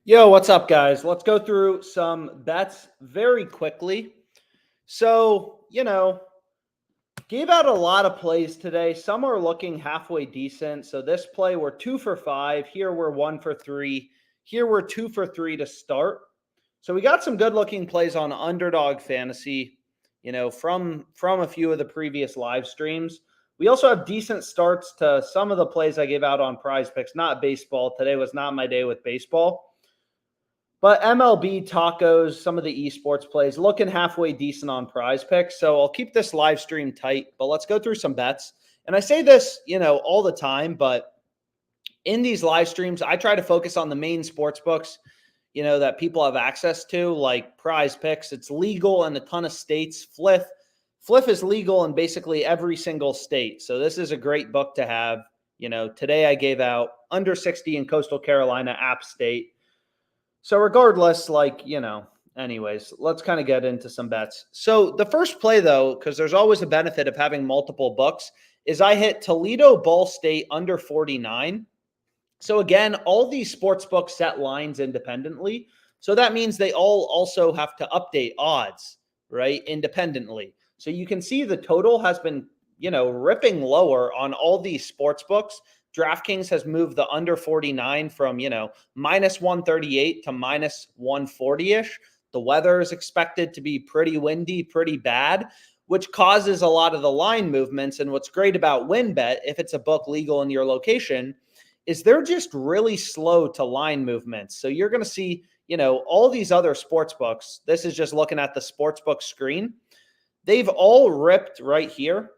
Yo, what's up, guys? Let's go through some bets very quickly. So, gave out a lot of plays today. Some are looking halfway decent. So, this play, we're 2 for 5. Here, we're 1 for 3. Here, we're 2 for 3 to start. So, we got some good looking plays on Underdog Fantasy, from a few of the previous live streams. We also have decent starts to some of the plays I gave out on PrizePicks, not baseball. Today was not my day with baseball. But MLB, tacos, some of the eSports plays looking halfway decent on PrizePicks. So I'll keep this live stream tight, but let's go through some bets. And I say this, all the time, but in these live streams, I try to focus on the main sports books, that people have access to, like PrizePicks. It's legal in a ton of states. Fliff is legal in basically every single state. So this is a great book to have. Today I gave out under 60 in Coastal Carolina, App State. So regardless, anyways, let's kind of get into some bets. So the first play, though, because there's always a benefit of having multiple books, is I hit Toledo Ball State under 49. So again, all these sports books set lines independently. So that means they all also have to update odds, right, independently. So you can see the total has been, ripping lower on all these sports books. DraftKings has moved the under 49 from, minus 138 to minus 140-ish. The weather is expected to be pretty windy, pretty bad, which causes a lot of the line movements. And what's great about WinBet, if it's a book legal in your location, is they're just really slow to line movements. So you're going to see, all these other sports books. This is just looking at the sports book screen. They've all ripped right here.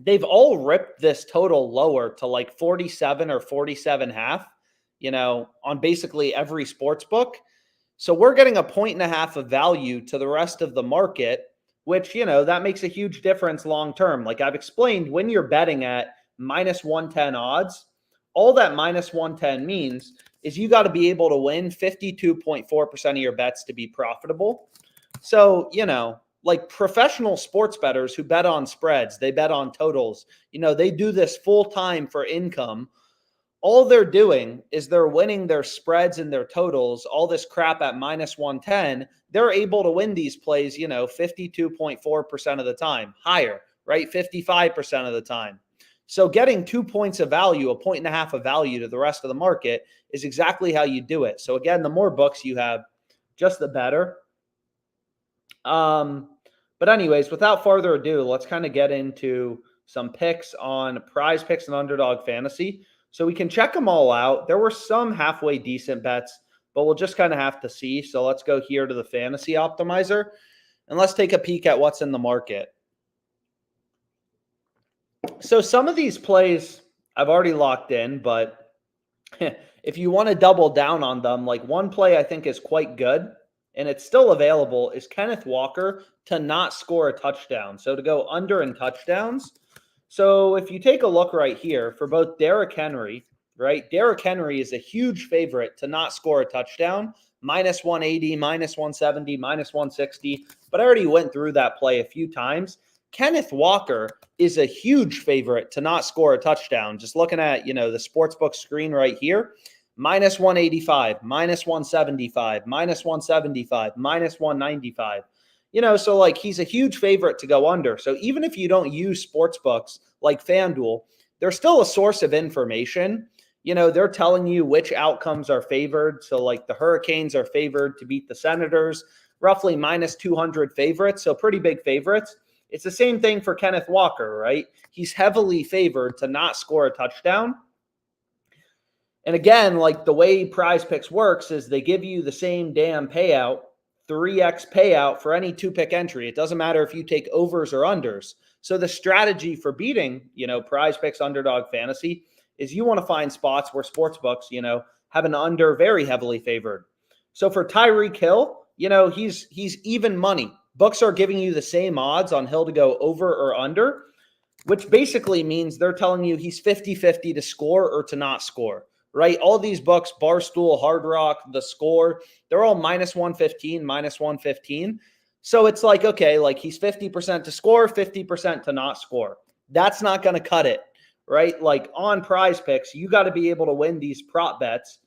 They've all ripped this total lower to like 47 or 47.5, on basically every sports book. So we're getting 1.5 points of value to the rest of the market, which, that makes a huge difference long term. Like I've explained, when you're betting at minus 110 odds, all that minus 110 means is you got to be able to win 52.4% of your bets to be profitable. So, like professional sports bettors who bet on spreads, they bet on totals, they do this full time for income. All they're doing is they're winning their spreads and their totals, all this crap at minus 110. They're able to win these plays, 52.4% of the time, higher, right? 55% of the time. So getting 2 points of value, 1.5 points of value to the rest of the market is exactly how you do it. So again, the more books you have, just the better. But anyways, without further ado, let's kind of get into some picks on PrizePicks and Underdog Fantasy. So we can check them all out. There were some halfway decent bets, but we'll just kind of have to see. So let's go here to the Fantasy Optimizer, and let's take a peek at what's in the market. So some of these plays I've already locked in, but if you want to double down on them, like one play I think is quite good, and it's still available, is Kenneth Walker to not score a touchdown. So to go under in touchdowns. So if you take a look right here for both Derrick Henry, right? Derrick Henry is a huge favorite to not score a touchdown, minus 180, minus 170, minus 160. But I already went through that play a few times. Kenneth Walker is a huge favorite to not score a touchdown. Just looking at, the sportsbook screen right here. Minus 185, minus 175, minus 175, minus 195. So like he's a huge favorite to go under. So even if you don't use sports books like FanDuel, they're still a source of information. They're telling you which outcomes are favored. So like the Hurricanes are favored to beat the Senators, roughly minus 200 favorites. So pretty big favorites. It's the same thing for Kenneth Walker, right? He's heavily favored to not score a touchdown. And again, like the way PrizePicks works is they give you the same damn payout, 3x payout for any 2-pick entry. It doesn't matter if you take overs or unders. So the strategy for beating, PrizePicks Underdog Fantasy is you want to find spots where sportsbooks, have an under very heavily favored. So for Tyreek Hill, he's even money. Books are giving you the same odds on Hill to go over or under, which basically means they're telling you he's 50-50 to score or to not score. Right? All these books, Barstool, Hard Rock, The Score, they're all minus 115, minus 115. So it's like, okay, like he's 50% to score, 50% to not score. That's not going to cut it, right? Like on PrizePicks, you got to be able to win these prop bets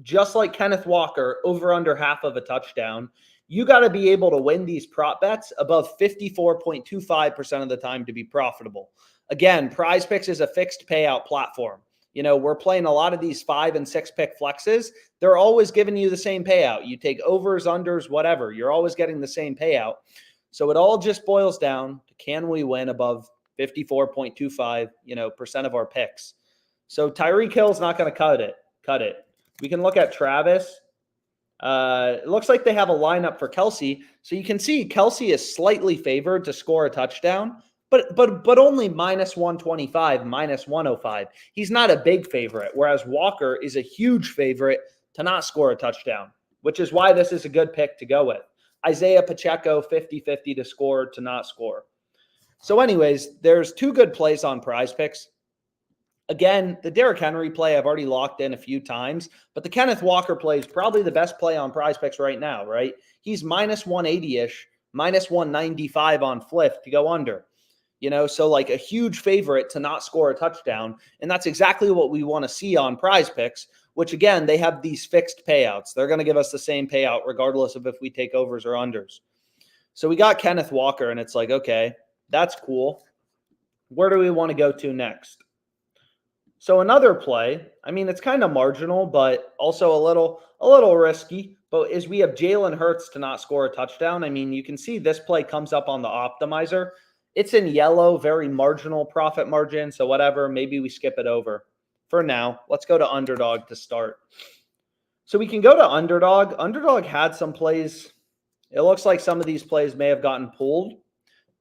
just like Kenneth Walker, over under half of a touchdown, you got to be able to win these prop bets above 54.25% of the time to be profitable. Again, PrizePicks is a fixed payout platform. You know, we're playing a lot of these 5 and 6 pick flexes. They're always giving you the same payout. You take overs, unders, whatever. You're always getting the same payout. So it all just boils down to, can we win above 54.25, percent of our picks? So Tyreek Hill's not going to cut it. We can look at Travis. It looks like they have a lineup for Kelsey. So you can see Kelsey is slightly favored to score a touchdown, but only minus 125, minus 105. He's not a big favorite, whereas Walker is a huge favorite to not score a touchdown, which is why this is a good pick to go with. Isaiah Pacheco, 50-50 to score, to not score. So anyways, there's two good plays on PrizePicks. Again, the Derrick Henry play I've already locked in a few times, but the Kenneth Walker play is probably the best play on PrizePicks right now, right? He's minus 180-ish, minus 195 on Fliff to go under. So like a huge favorite to not score a touchdown. And that's exactly what we want to see on PrizePicks, which again, they have these fixed payouts. They're going to give us the same payout regardless of if we take overs or unders. So we got Kenneth Walker, and it's like, okay, that's cool. Where do we want to go to next? So another play, I mean, it's kind of marginal, but also a little risky, but is we have Jalen Hurts to not score a touchdown. I mean, you can see this play comes up on the optimizer. It's in yellow, very marginal profit margin. So whatever, maybe we skip it over. For now, let's go to Underdog to start. So we can go to Underdog. Underdog had some plays. It looks like some of these plays may have gotten pulled,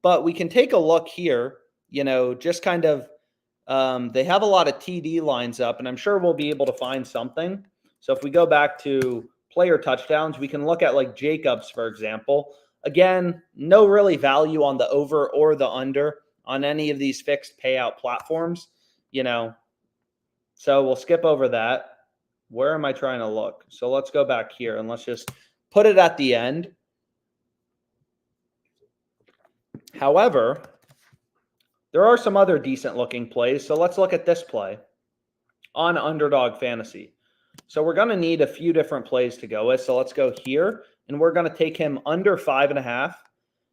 but we can take a look here, just kind of, they have a lot of TD lines up, and I'm sure we'll be able to find something. So if we go back to player touchdowns, we can look at like Jacobs, for example. Again, no really value on the over or the under on any of these fixed payout platforms, So we'll skip over that. Where am I trying to look? So let's go back here and let's just put it at the end. However, there are some other decent looking plays. So let's look at this play on Underdog Fantasy. So we're going to need a few different plays to go with. So let's go here, and we're going to take him under 5.5.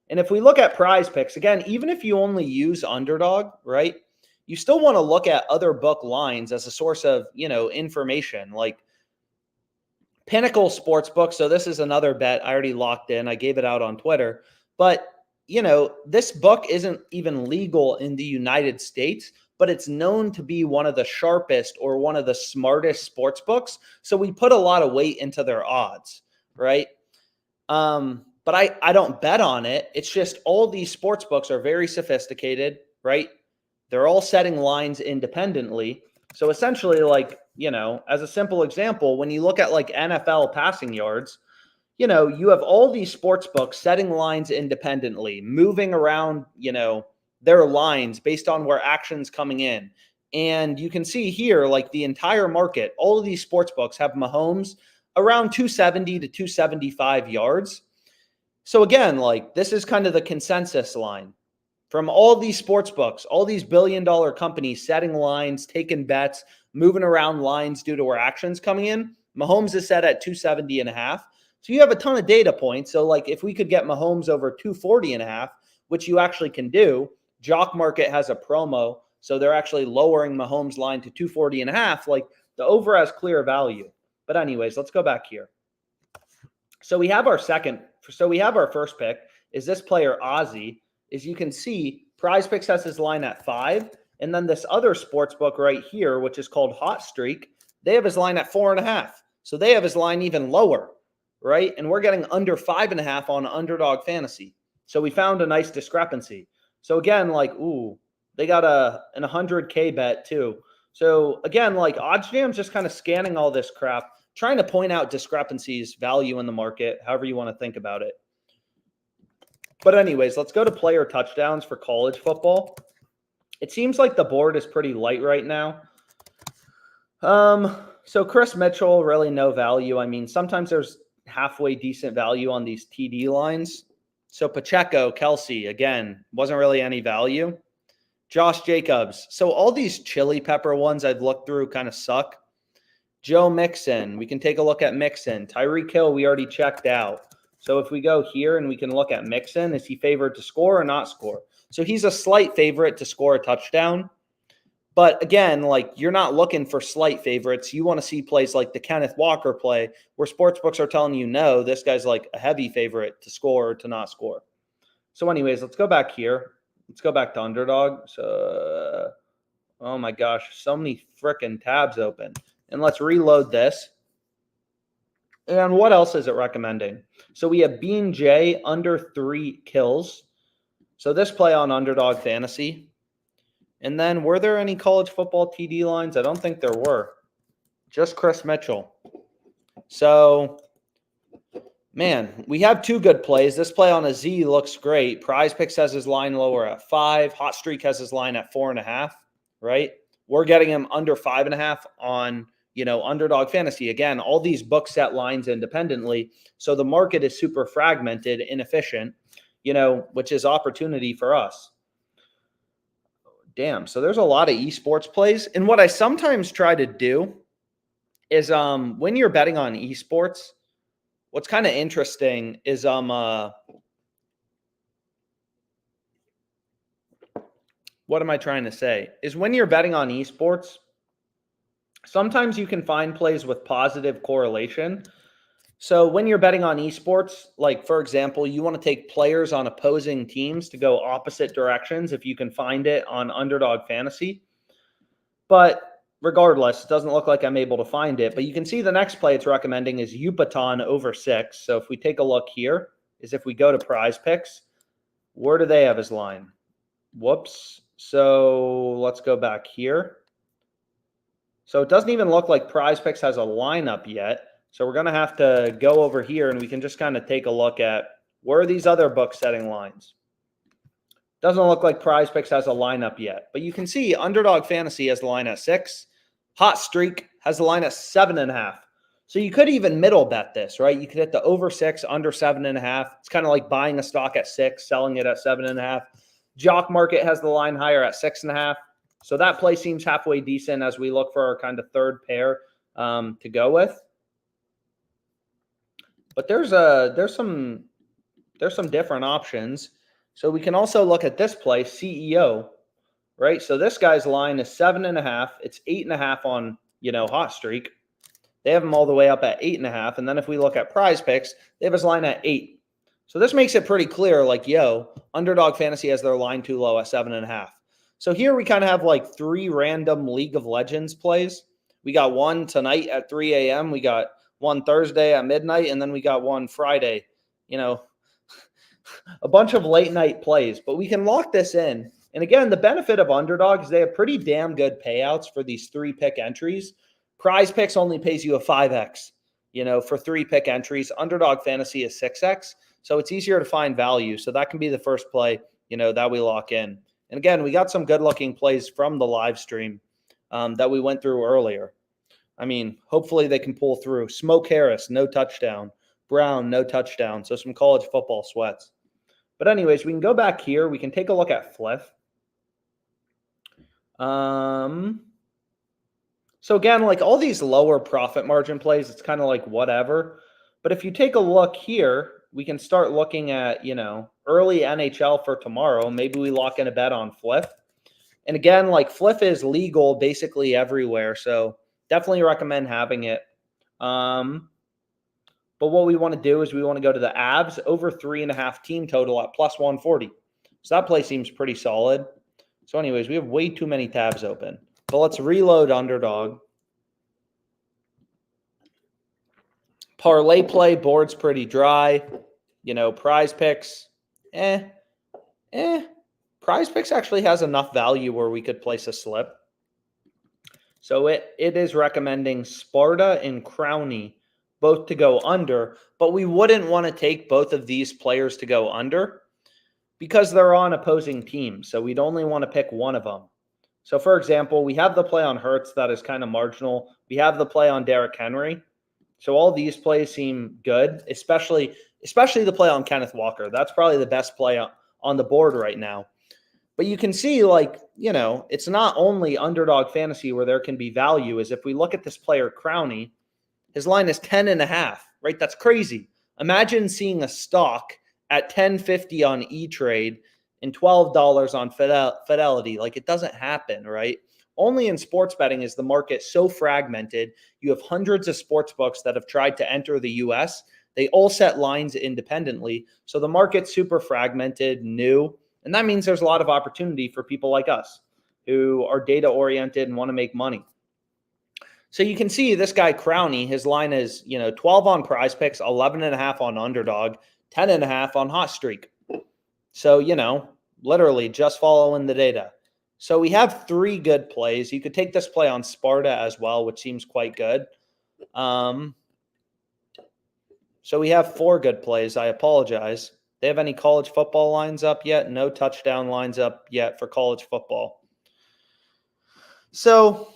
And if we look at PrizePicks, again, even if you only use Underdog, right, you still want to look at other book lines as a source of, information, like Pinnacle Sportsbook. So this is another bet I already locked in. I gave it out on Twitter. But, this book isn't even legal in the United States, but it's known to be one of the sharpest or one of the smartest sports books. So we put a lot of weight into their odds, right? But I don't bet on it. It's just all these sports books are very sophisticated, right? They're all setting lines independently. So essentially, like, as a simple example, when you look at like NFL passing yards, you have all these sports books setting lines independently, moving around, their lines based on where action's coming in. And you can see here, like the entire market, all of these sports books have Mahomes around 270 to 275 yards. So again, like this is kind of the consensus line from all these sports books, all these billion-dollar companies setting lines, taking bets, moving around lines due to where action's coming in. Mahomes is set at 270.5. So you have a ton of data points. So like if we could get Mahomes over 240.5, which you actually can do, Jock Market has a promo. So they're actually lowering Mahomes' line to 240.5. Like the over has clear value. But anyways, let's go back here. So we have our first pick is this player Ozzy. As you can see, PrizePicks has his line at 5. And then this other sports book right here, which is called Hot Streak, they have his line at 4.5. So they have his line even lower, right? And we're getting under 5.5 on Underdog Fantasy. So we found a nice discrepancy. So again, like, ooh, they got an 100K bet too. So again, like OddsJam's just kind of scanning all this crap, trying to point out discrepancies, value in the market, however you want to think about it. But anyways, let's go to player touchdowns for college football. It seems like the board is pretty light right now. So Chris Mitchell, really no value. I mean, sometimes there's halfway decent value on these TD lines. So Pacheco, Kelsey, again, wasn't really any value. Josh Jacobs. So all these chili pepper ones I've looked through kind of suck. Joe Mixon, we can take a look at Mixon. Tyreek Hill, we already checked out. So if we go here and we can look at Mixon, is he favored to score or not score? So he's a slight favorite to score a touchdown. But again, like, you're not looking for slight favorites. You want to see plays like the Kenneth Walker play where sportsbooks are telling you, no, this guy's like a heavy favorite to score or to not score. So anyways, let's go back here. Let's go back to Underdog. So, oh my gosh, so many freaking tabs open. And let's reload this. And what else is it recommending? So we have Bean J under 3 kills. So this play on Underdog Fantasy. And then were there any college football TD lines? I don't think there were. Just Chris Mitchell. So, man, we have 2 good plays. This play on a Z looks great. PrizePicks has his line lower at 5. Hot Streak has his line at 4.5, right? We're getting him under 5.5 on, Underdog Fantasy. Again, all these books set lines independently. So the market is super fragmented, inefficient, which is opportunity for us. Damn. So there's a lot of esports plays. And what I sometimes try to do is when you're betting on esports, what's kind of interesting is what am I trying to say? Is when you're betting on esports, sometimes you can find plays with positive correlation. So when you're betting on esports, like, for example, you want to take players on opposing teams to go opposite directions if you can find it on Underdog Fantasy. But regardless, it doesn't look like I'm able to find it. But you can see the next play it's recommending is Yucatan over 6. So if we take a look here, is if we go to PrizePicks, where do they have his line? Whoops. So let's go back here. So it doesn't even look like PrizePicks has a lineup yet. So we're going to have to go over here and we can just kind of take a look at where are these other books setting lines. Doesn't look like PrizePicks has a lineup yet. But you can see Underdog Fantasy has the line at 6. Hot Streak has the line at 7.5. So you could even middle bet this, right? You could hit the over 6, under 7.5. It's kind of like buying a stock at 6, selling it at 7.5. Jock Market has the line higher at 6.5. So that play seems halfway decent as we look for our kind of third pair to go with. But there's some different options. So we can also look at this play, CEO, right? So this guy's line is 7.5. It's 8.5 on, Hot Streak. They have him all the way up at 8.5. And then if we look at PrizePicks, they have his line at 8. So this makes it pretty clear, like, Underdog Fantasy has their line too low at 7.5. So here we kind of have like 3 random League of Legends plays. We got one tonight at 3 a.m. We got one Thursday at midnight, and then we got one Friday, a bunch of late night plays, but we can lock this in. And again, the benefit of Underdog is they have pretty damn good payouts for these 3-pick entries. PrizePicks only pays you a 5x, for 3-pick entries. Underdog Fantasy is 6x. So it's easier to find value. So that can be the first play, that we lock in. And again, we got some good looking plays from the live stream that we went through earlier. I mean, hopefully they can pull through. Smoke Harris, no touchdown. Brown, no touchdown. So some college football sweats. But anyways, we can go back here. We can take a look at Fliff. So again, like all these lower profit margin plays, it's kind of like whatever. But if you take a look here, we can start looking at, early NHL for tomorrow. Maybe we lock in a bet on Fliff. And again, like Fliff is legal basically everywhere. So definitely recommend having it. But what we want to do is we want to go to the Avs over 3.5 team total at plus 140. So that play seems pretty solid. So anyways, we have way too many tabs open. But let's reload Underdog. ParlayPlay board's pretty dry. PrizePicks, PrizePicks actually has enough value where we could place a slip. So it is recommending Sparta and Crowney both to go under, but we wouldn't want to take both of these players to go under because they're on opposing teams. So we'd only want to pick one of them. So for example, we have the play on Hurts that is kind of marginal. We have the play on Derrick Henry. So all these plays seem good, especially the play on Kenneth Walker. That's probably the best play on the board right now. But you can see, like, it's not only Underdog Fantasy where there can be value. Is if we look at this player, Crowney, his line is 10.5, right? That's crazy. Imagine seeing a stock at 10.50 on E-Trade and $12 on Fidelity. Like, it doesn't happen, right? Only in sports betting is the market so fragmented. You have hundreds of sports books that have tried to enter the US. They all set lines independently. So the market's super fragmented, new, and that means there's a lot of opportunity for people like us who are data oriented and want to make money. So you can see this guy Crowney, his line is, 12 on PrizePicks, 11.5 on Underdog, 10.5 on Hot Streak. So, literally just following the data. So we have 3 good plays. You could take this play on Sparta as well, which seems quite good. So we have 4 good plays. I apologize. They have any college football lines up yet? No touchdown lines up yet for college football. So,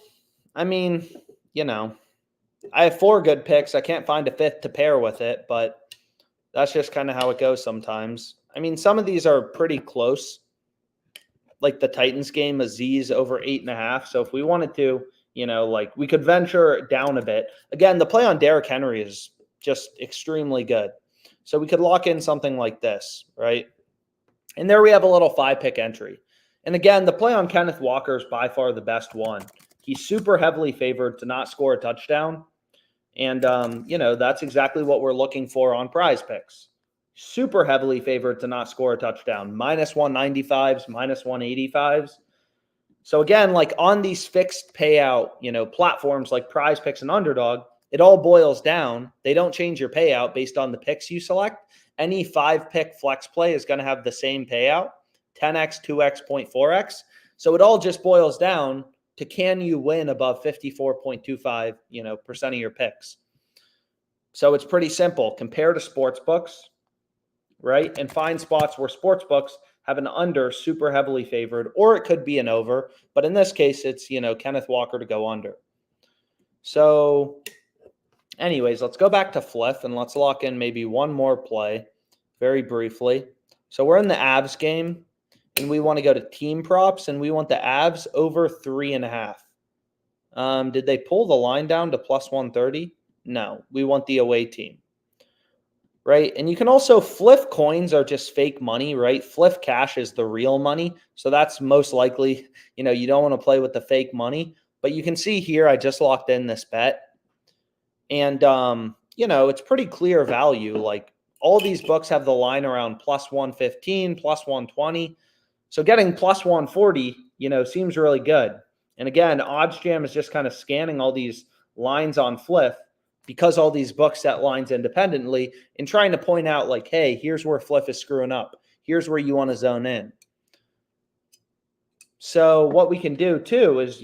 I mean, I have 4 good picks. I can't find a 5th to pair with it, but that's just kind of how it goes sometimes. I mean, some of these are pretty close. Like the Titans game, Aziz over 8.5. So if we wanted to, we could venture down a bit. Again, the play on Derrick Henry is just extremely good. So we could lock in something like this, right? And there we have a little 5-pick entry. And again, the play on Kenneth Walker is by far the best one. He's super heavily favored to not score a touchdown. And, that's exactly what we're looking for on PrizePicks. Super heavily favored to not score a touchdown. -195s, -185s. So again, like on these fixed payout, platforms like PrizePicks and Underdog, it all boils down. They don't change your payout based on the picks you select. Any 5-pick flex play is going to have the same payout, 10x, 2x, 0.4x. So it all just boils down to, can you win above 54.25, percent of your picks? So it's pretty simple. Compare to sports books, right? And find spots where sports books have an under super heavily favored, or it could be an over. But in this case, it's, Kenneth Walker to go under. So anyways, let's go back to Fliff and let's lock in maybe one more play very briefly. So we're in the Avs game and we want to go to team props and we want the Avs over 3.5. Did they pull the line down to +130? No, we want the away team. Right? And you can also Fliff coins are just fake money, right? Fliff cash is the real money. So that's most likely, you don't want to play with the fake money. But you can see here, I just locked in this bet. And, it's pretty clear value. Like all these books have the line around +115, +120. So getting +140, seems really good. And again, OddsJam is just kind of scanning all these lines on Fliff, because all these books set lines independently and trying to point out like, hey, here's where Fliff is screwing up. Here's where you want to zone in. So what we can do too is,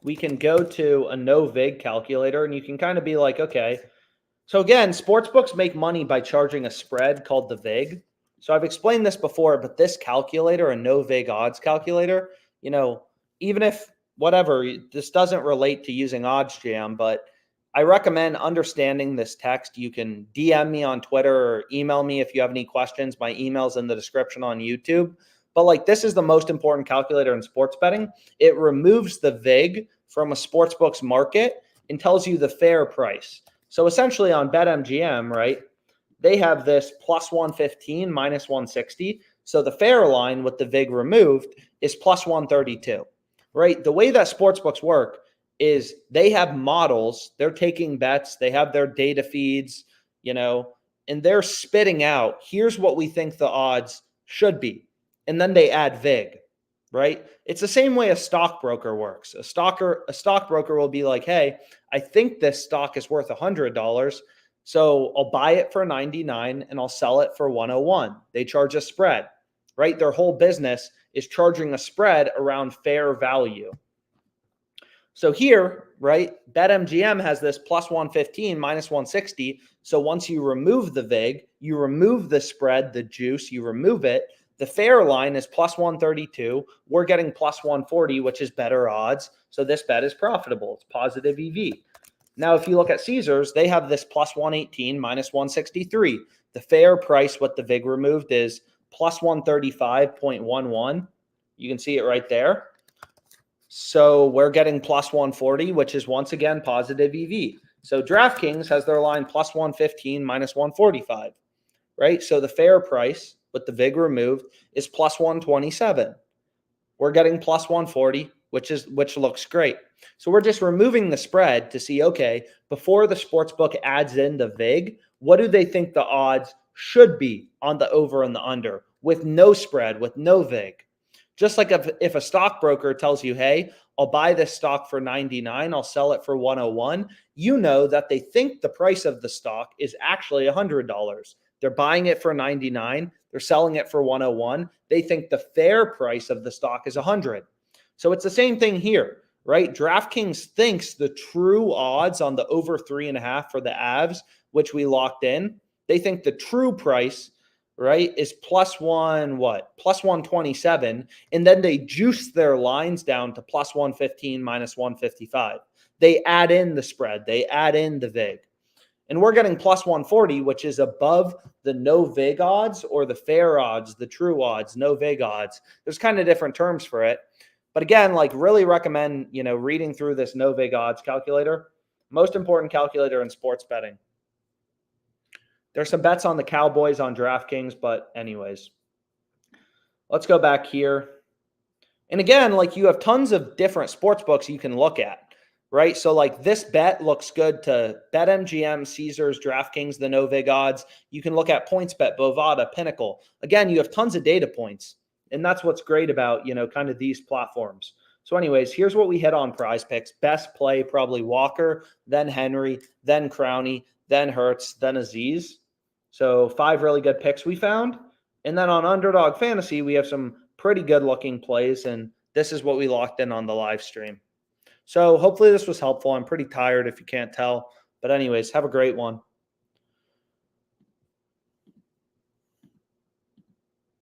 we can go to a NoVig calculator and you can kind of be like, okay. So again, sports books make money by charging a spread called the VIG. So I've explained this before, but this calculator, a NoVig odds calculator, even if this doesn't relate to using OddsJam, but I recommend understanding this text. You can DM me on Twitter or email me if you have any questions. My email's in the description on YouTube. But this is the most important calculator in sports betting. It removes the VIG from a sportsbook's market and tells you the fair price. So essentially on BetMGM, right, they have this +115, -160. So the fair line with the VIG removed is +132, right? The way that sportsbooks work is they have models, they're taking bets, they have their data feeds, and they're spitting out, here's what we think the odds should be. And then they add VIG, right? It's the same way a stockbroker works. A stockbroker will be like, hey, I think this stock is worth $100. So I'll buy it for $99 and I'll sell it for $101. They charge a spread, right? Their whole business is charging a spread around fair value. So here, right, BetMGM has this +115, -160. So once you remove the VIG, you remove the spread, the juice, you remove it. The fair line is +132. We're getting +140, which is better odds. So this bet is profitable. It's positive EV. Now, if you look at Caesars, they have this +118, -163. The fair price with the VIG removed is plus 135.11. You can see it right there. So we're getting plus 140, which is once again positive EV. So DraftKings has their line plus 115 minus 145, right? So the fair price with the VIG removed is plus 127. We're getting plus 140, which looks great. So we're just removing the spread to see, okay, before the sportsbook adds in the VIG, what do they think the odds should be on the over and the under with no spread, with no VIG? Just like if a stockbroker tells you, hey, I'll buy this stock for 99, I'll sell it for 101, you know that they think the price of the stock is actually $100. They're buying it for 99, they're selling it for 101. They think the fair price of the stock is 100. So it's the same thing here, right? DraftKings thinks the true odds on the over 3.5 for the Avs, which we locked in, they think the true price, right, is plus 127, and then they juice their lines down to plus 115 minus 155. They add in the spread, they add in the VIG. And we're getting plus 140, which is above the no VIG odds or the fair odds, the true odds, no VIG odds. There's kind of different terms for it. But again, like really recommend, reading through this NoVig odds calculator. Most important calculator in sports betting. There's some bets on the Cowboys on DraftKings, but anyways, let's go back here. And again, like you have tons of different sports books you can look at, right? So like this bet looks good to BetMGM, Caesars, DraftKings, the NoVig odds. You can look at PointsBet, Bovada, Pinnacle. Again, you have tons of data points. And that's what's great about, kind of these platforms. So anyways, here's what we hit on PrizePicks. Best play, probably Walker, then Henry, then Crowney, then Hurts, then Aziz. So 5 really good picks we found. And then on Underdog Fantasy, we have some pretty good looking plays. And this is what we locked in on the live stream. So hopefully this was helpful. I'm pretty tired if you can't tell. But anyways, have a great one.